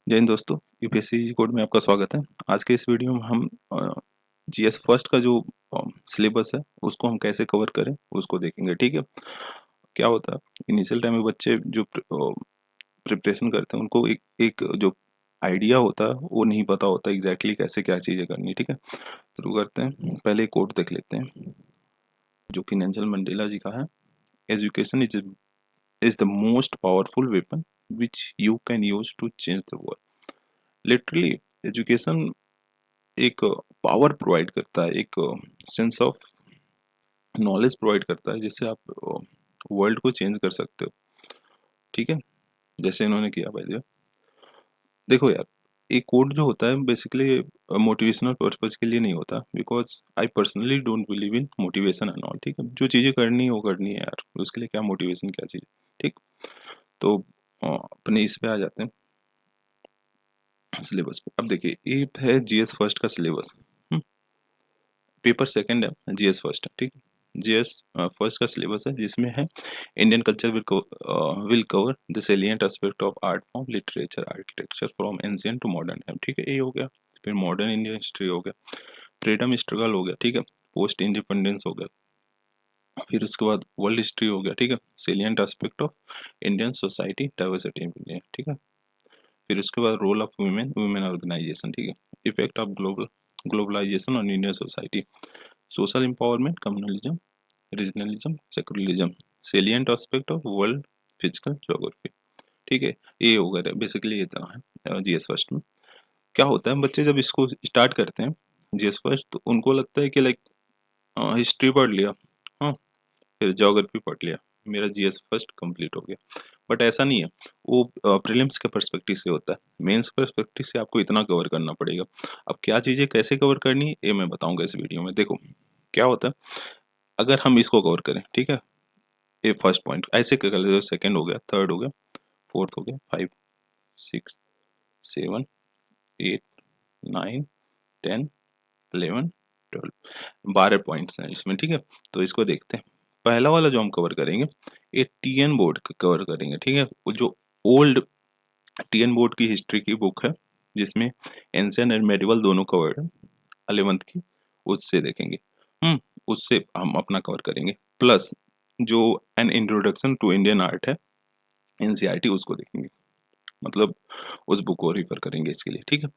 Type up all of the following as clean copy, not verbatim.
जय हिंद दोस्तों, UPSC code में आपका स्वागत है। आज के इस वीडियो में हम जीएस फर्स्ट का जो सिलेबस है उसको हम कैसे कवर करें उसको देखेंगे। ठीक है, क्या होता है इनिशियल टाइम में बच्चे जो प्रिपरेशन करते हैं उनको एक जो आइडिया होता है वो नहीं पता होता एग्जैक्टली कैसे क्या चीज़ें करनी है। ठीक है, शुरू करते हैं। पहले कोड देख लेते हैं जो कि नेल्सन मंडेला जी का है। Education is the most powerful weapon which you can use to change the world. Literally education एक पावर प्रोवाइड करता है, एक सेंस ऑफ नॉलेज प्रोवाइड करता है जिससे आप वर्ल्ड को चेंज कर सकते हो। ठीक है, जैसे इन्होंने किया भाई। देखो यार, एक कोड जो होता है बेसिकली मोटिवेशनल पर्पज के लिए नहीं होता, because I personally don't believe in motivation and all. ठीक है, जो चीज़ें करनी है वो करनी है यार, उसके लिए क्या मोटिवेशन क्या चीज़। ठीक, तो अपने इस पे आ जाते हैं सिलेबस पे। अब देखिए ये है जीएस फर्स्ट का सिलेबस। पेपर सेकंड है, जीएस फर्स्ट है। ठीक, जीएस फर्स्ट का सिलेबस है जिसमें है Indian culture will cover the salient aspect of art form literature architecture from ancient to modern time. ठीक है, ये हो गया। फिर मॉडर्न इंडियन हिस्ट्री हो गया, फ्रीडम स्ट्रगल हो गया। ठीक है, पोस्ट इंडिपेंडेंस हो गया। फिर उसके बाद वर्ल्ड हिस्ट्री हो गया। ठीक है, salient aspect of Indian society diversity in India. ठीक है, फिर उसके बाद role of women women organization. ठीक है, effect of globalization on Indian society, social empowerment, communalism, regionalism, secularism, salient aspect of world physical geography. ठीक है, ये हो गया बेसिकली इतना है जीएस फर्स्ट में। क्या होता है बच्चे जब इसको स्टार्ट करते हैं जीएस फर्स्ट तो उनको लगता है कि लाइक हिस्ट्री पढ़ लिया, हाँ, फिर ज्योग्राफी पढ़ लिया, मेरा जीएस फर्स्ट कंप्लीट हो गया। बट ऐसा नहीं है, वो प्रीलिम्स के पर्सपेक्टिव से होता है। मेंस पर्सपेक्टिव से आपको इतना कवर करना पड़ेगा। अब क्या चीज़ें कैसे कवर करनी है ये मैं बताऊंगा इस वीडियो में। देखो क्या होता है, अगर हम इसको कवर करें, ठीक है, ये फर्स्ट पॉइंट ऐसे कर लेते, सेकंड हो गया, थर्ड हो गया, फोर्थ हो गया, 5 6 7 8 9 10 11 12, 12 पॉइंट्स हैं इसमें। ठीक है, तो इसको देखते हैं। पहला वाला जो हम कवर करेंगे ये टीएन बोर्ड कवर करेंगे। ठीक है, वो जो ओल्ड टीएन बोर्ड की हिस्ट्री की बुक है जिसमें एंशियंट एंड मेडिवल दोनों कवर्ड है 11th की, उससे देखेंगे। उससे हम अपना कवर करेंगे, प्लस जो an introduction to Indian art है एनसीईआरटी उसको देखेंगे, मतलब उस बुक को रिफर करेंगे इसके लिए। ठीक है,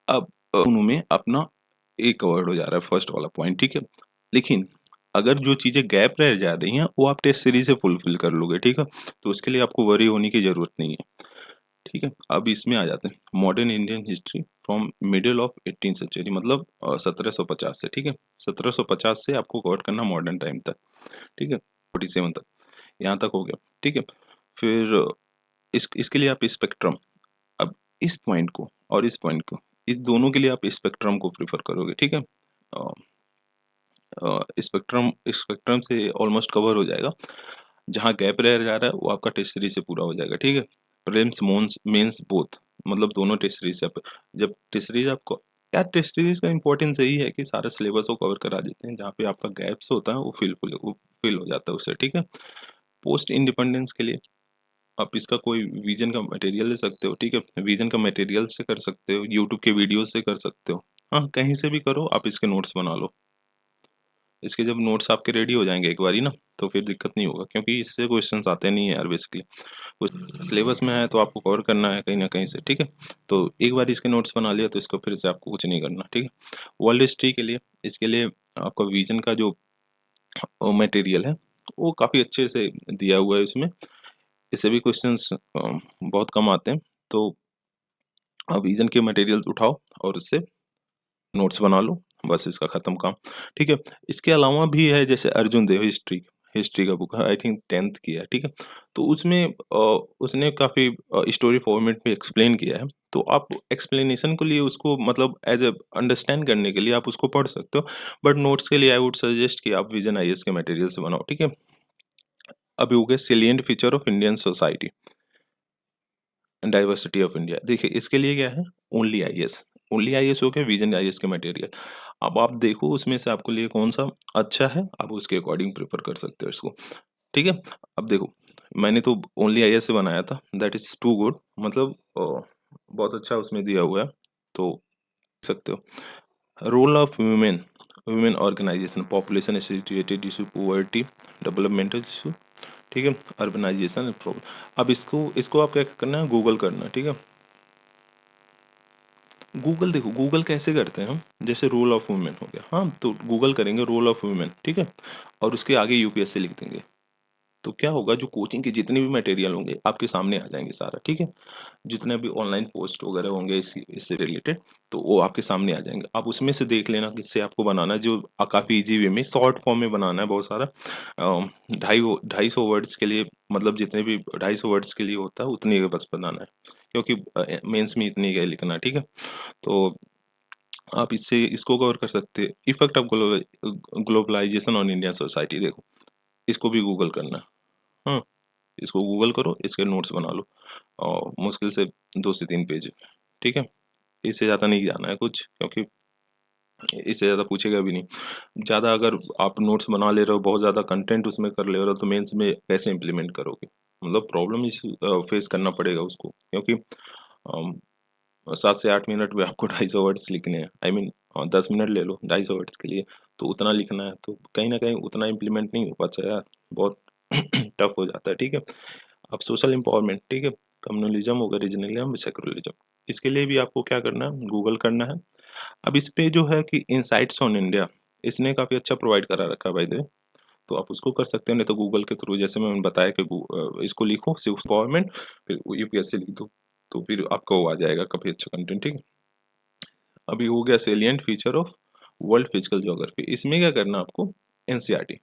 अब उनमें अपना एक कवर्ड हो जा रहा है फर्स्ट वाला पॉइंट। ठीक है, लेकिन अगर जो चीज़ें गैप रह जा रही हैं वो आप टेस्ट सीरीज से फुलफिल कर लोगे। ठीक है, तो उसके लिए आपको वरी होने की ज़रूरत नहीं है। ठीक है, अब इसमें आ जाते हैं modern Indian history from middle of 18th century, मतलब 1750 से। ठीक है, 1750 से आपको कवर करना मॉडर्न टाइम तक। ठीक है, 47 तक, यहाँ तक हो गया। ठीक है, फिर इसके लिए आप स्पेक्ट्रम, अब इस पॉइंट को और इस पॉइंट को, इस दोनों के लिए आप स्पेक्ट्रम को प्रेफर करोगे। ठीक है, स्पेक्ट्रम स्पेक्ट्रम से ऑलमोस्ट कवर हो जाएगा। जहाँ गैप रह जा रहा है वो आपका टेस्ट सीरीज से पूरा हो जाएगा। ठीक है, प्रीलिम्स मोन्स मेंस बोथ, मतलब दोनों टेस्ट सीरीज से आप, जब टेस्ट सीरीज आपको, यार टेस्ट सीरीज का इंपॉर्टेंस यही है कि सारे सिलेबस को कवर करा देते हैं, जहाँ पे आपका गैप्स होता है वो फिल हो जाता है उससे। ठीक है, पोस्ट इंडिपेंडेंस के लिए आप इसका कोई विजन का मटेरियल ले सकते हो। ठीक है, विजन का मटेरियल से कर सकते हो, यूट्यूब के वीडियो से कर सकते हो, हाँ कहीं से भी करो, आप इसके नोट्स बना लो। इसके जब नोट्स आपके रेडी हो जाएंगे एक बारी ना, तो फिर दिक्कत नहीं होगा, क्योंकि इससे क्वेश्चंस आते नहीं है यार बेसिकली। कुछ सिलेबस में है तो आपको कवर करना है कहीं ना कहीं से। ठीक है, तो एक बार इसके नोट्स बना लिया तो इसको फिर से आपको कुछ नहीं करना। ठीक है, वर्ल्ड हिस्ट्री के लिए, इसके लिए आपका विजन का जो मटेरियल है वो काफ़ी अच्छे से दिया हुआ है उसमें। इससे भी क्वेश्चंस बहुत कम आते हैं, तो आप विजन के मटेरियल उठाओ और उससे नोट्स बना लो, बस इसका ख़त्म काम। ठीक है, इसके अलावा भी है जैसे अर्जुन देव हिस्ट्री, हिस्ट्री का बुक है, आई थिंक 10th की है। ठीक है, तो उसमें उसने काफ़ी स्टोरी फॉर्मेट में एक्सप्लेन किया है, तो आप एक्सप्लेनेशन के लिए उसको, मतलब एज ए अंडरस्टैंड करने के लिए आप उसको पढ़ सकते हो। बट नोट्स के लिए आई वुड सजेस्ट कि आप विजन आईएएस के मटेरियल से बनाओ। ठीक है, अभी हो गया salient feature of Indian society and diversity of India. देखिए इसके लिए क्या है, ओनली आईएएस, ओनली आईएएस हो गया, विजन आईएएस के मटेरियल। अब आप देखो उसमें से आपके लिए कौन सा अच्छा है, आप उसके अकॉर्डिंग प्रेफर कर सकते हो इसको। ठीक है, अब देखो मैंने तो ओनली आईएएस से बनाया था, दैट इज टू गुड, मतलब बहुत अच्छा उसमें दिया हुआ है, तो देख सकते हो। Role of women, women organization, population associated issue, poverty, developmental issue, ठीक है, अर्बनाइजेशन प्रॉब्लम। अब इसको आप क्या करना है, गूगल करना है, ठीक है। गूगल देखो, गूगल कैसे करते हैं हम, जैसे रोल ऑफ वुमेन हो गया, हाँ, तो गूगल करेंगे रोल ऑफ वुमेन, ठीक है, और उसके आगे यूपीएससी लिख देंगे, तो क्या होगा, जो कोचिंग के जितने भी मटेरियल होंगे आपके सामने आ जाएंगे सारा, ठीक है। जितने भी ऑनलाइन पोस्ट वगैरह होंगे इससे रिलेटेड, तो वो आपके सामने आ जाएंगे। आप उसमें से देख लेना किससे आपको बनाना है, जो काफ़ी इजी वे में शॉर्ट फॉर्म में बनाना है, बहुत सारा 250 वर्ड्स के लिए, मतलब जितने भी 250 वर्ड्स के लिए होता है उतने के बस बनाना है, क्योंकि मेंस में इतनी का लिखना है, ठीक है। तो आप इससे इसको कवर कर सकते हैं। Effect of globalization on Indian society, देखो इसको भी गूगल करना है, हाँ, इसको गूगल करो, इसके नोट्स बना लो, और मुश्किल से 2 से 3 पेज, ठीक है। इससे ज़्यादा नहीं जाना है कुछ, क्योंकि इससे ज़्यादा पूछेगा भी नहीं। ज़्यादा अगर आप नोट्स बना ले रहे हो, बहुत ज़्यादा कंटेंट उसमें कर ले रहे हो, तो मेंस में कैसे इम्प्लीमेंट करोगे, मतलब प्रॉब्लम इस फेस करना पड़ेगा उसको, क्योंकि 7 से 8 मिनट में आपको 250 वर्ड्स लिखने हैं, आई मीन 10 मिनट ले लो 250 वर्ड्स के लिए, तो उतना लिखना है, तो कहीं ना कहीं उतना इम्प्लीमेंट नहीं हो पाता यार, बहुत टफ हो जाता है, ठीक है। अब सोशल एम्पावरमेंट, ठीक है, कम्युनलिज्म होगा, रीजनलिज्म, सेकुलरिज्म, इसके लिए भी आपको क्या करना है, गूगल करना है। अब इस पे जो है कि इनसाइट्स ऑन इंडिया, इसने काफ़ी अच्छा प्रोवाइड करा रखा है बाय द वे, तो आप उसको कर सकते हैं, नहीं तो गूगल के थ्रू, जैसे मैंने बताया कि इसको लिखो सिर्फ एम्पावरमेंट, फिर यूपीएससी लिख दो, तो फिर आपका वो आ जाएगा काफ़ी अच्छा कंटेंट, ठीक है। अभी हो गया salient feature of world physical geography, इसमें क्या करना है आपको, एनसीईआरटी,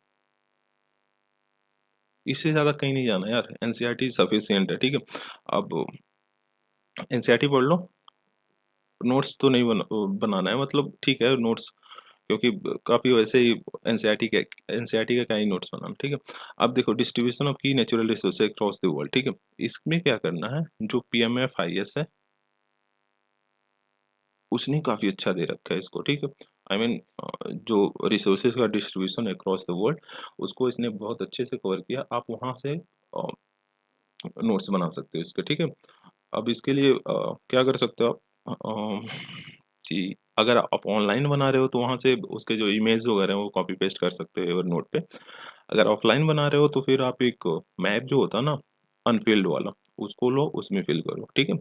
इससे ज़्यादा कहीं नहीं जाना यार, एनसीईआरटी सफिशियंट है, ठीक है। अब एनसीईआरटी पढ़ लो, नोट्स तो नहीं बनाना है, मतलब ठीक है नोट्स, क्योंकि काफ़ी वैसे ही एनसीईआरटी का क्या ही नोट्स बनाना, ठीक है। अब देखो, डिस्ट्रीब्यूशन ऑफ की natural resources across the world, ठीक है, इसमें क्या करना है, जो पीएमएफआईएस है उसने काफ़ी अच्छा दे रखा है इसको, ठीक है। आई मीन जो रिसोर्सेज का डिस्ट्रीब्यूशन है अक्रॉस द वर्ल्ड, उसको इसने बहुत अच्छे से कवर किया, आप वहाँ से नोट्स बना सकते हो इसके, ठीक है। अब इसके लिए क्या कर सकते हो आप, कि अगर आप ऑनलाइन बना रहे हो तो वहाँ से उसके जो इमेज वगैरह हैं वो कॉपी पेस्ट कर सकते हो एवर नोट पे। अगर ऑफलाइन बना रहे हो तो फिर आप एक मैप जो होता है ना, अनफिल्ड वाला, उसको लो, उसमें फिल करो, ठीक है।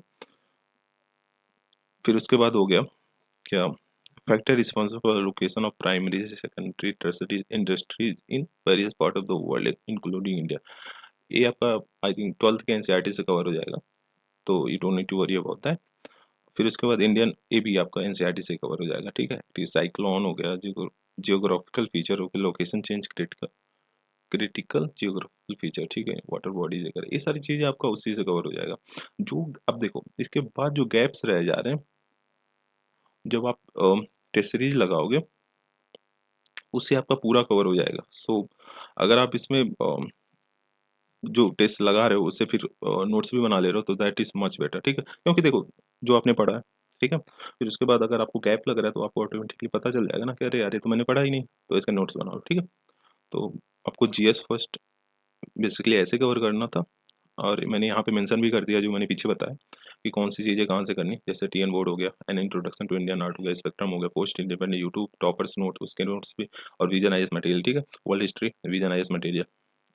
फिर उसके बाद हो गया क्या, factor responsible for location of primary secondary tertiary industries in various part of the world including India. ये आपका आई थिंक 12th के एनसीईआरटी से कवर हो जाएगा, तो you don't need to worry about that. फिर उसके बाद इंडियन ए भी आपका एनसीईआरटी से कवर हो जाएगा, ठीक है। तो साइक्लोन हो गया, जियोग्राफिकल फीचर हो गया, location change, critical critical geographical feature, ठीक है, वाटर बॉडीज वगैरह, ये सारी चीज़ें आपका उसी से कवर हो जाएगा। जो अब देखो, इसके बाद जो गैप्स रह जा रहे हैं, जब आप टेस्ट सीरीज लगाओगे उससे आपका पूरा कवर हो जाएगा। सो अगर आप इसमें जो टेस्ट लगा रहे हो उससे फिर नोट्स भी बना ले रहे हो, तो दैट इज मच बेटर, ठीक है। क्योंकि देखो, जो आपने पढ़ा है, ठीक है, फिर उसके बाद अगर आपको गैप लग रहा है तो आपको ऑटोमेटिकली पता चल जाएगा ना कि अरे यार ये तो मैंने पढ़ा ही नहीं, तो इसके नोट्स बनाओ, ठीक है। तो आपको जीएस फर्स्ट बेसिकली ऐसे कवर करना था, और मैंने यहाँ पे मेंशन भी कर दिया जो मैंने पीछे बताया कि कौन सी चीज़ें कहाँ से करनी, जैसे टीएन बोर्ड हो गया, an introduction to Indian art हो गया, स्पेक्ट्रम हो गया, post independent, YouTube toppers note, उसके नोट्स भी, और विजन आईएस मटेरियल, ठीक है, world history vision IAS material,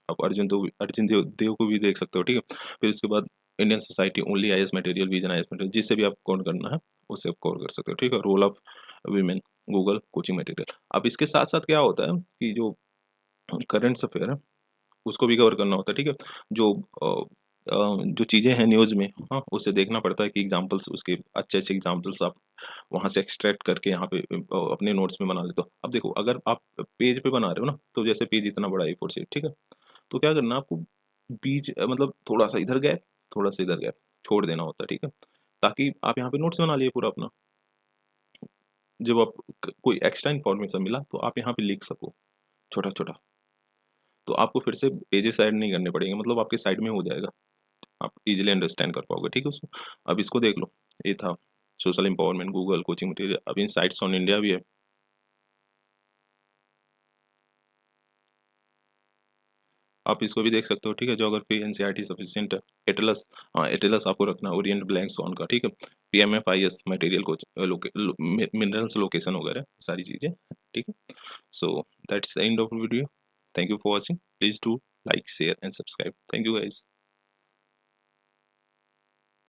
आप अर्जुन देव को भी देख सकते हो, ठीक है। फिर उसके बाद Indian society only IAS material, vision IAS material, जिससे भी आप कवर करना है उससे आप कवर कर सकते हो, ठीक है। Role of women, Google coaching material. अब इसके साथ साथ क्या होता है कि जो करंट अफेयर है उसको भी कवर करना होता है, ठीक है। जो जो चीज़ें हैं न्यूज़ में, हाँ, उसे देखना पड़ता है कि एग्जाम्पल्स, उसके अच्छे अच्छे एग्जाम्पल्स आप वहाँ से एक्सट्रैक्ट करके यहाँ पे अपने नोट्स में बना लेते हो। अब देखो, अगर आप पेज पे बना रहे हो ना, तो जैसे पेज इतना बड़ा A4 शीट, ठीक है, तो क्या करना है आपको, बीच मतलब थोड़ा सा इधर गैप, थोड़ा सा इधर गैप छोड़ देना होता है, ठीक है, ताकि आप यहाँ पे नोट्स बना लिए पूरा अपना। जब आप कोई एक्स्ट्रा इन्फॉर्मेशन मिला तो आप यहाँ पे लिख सको छोटा छोटा, तो आपको फिर से पेजेस ऐड नहीं करने पड़ेंगे, मतलब आपके साइड में हो जाएगा, आप इजीली अंडरस्टैंड कर पाओगे, ठीक है उसको। अब इसको देख लो, ये था social empowerment, Google coaching material. अब इन साइट्स ऑन इंडिया भी है। आप इसको भी देख सकते हो, ठीक है। ज्योग्राफी एनसीईआरटी सफिशिएंट है। एटलस, हाँ एटलस आपको रखना, ओरिएंट ब्लैंक सॉन का, ठीक है। पीएमएफआईएस मटेरियल को मिनरल्स लोकेशन वगैरह सारी चीज़ें, ठीक है। So that's the end of video. Thank you for watching. Please do like share and subscribe. Thank you guys.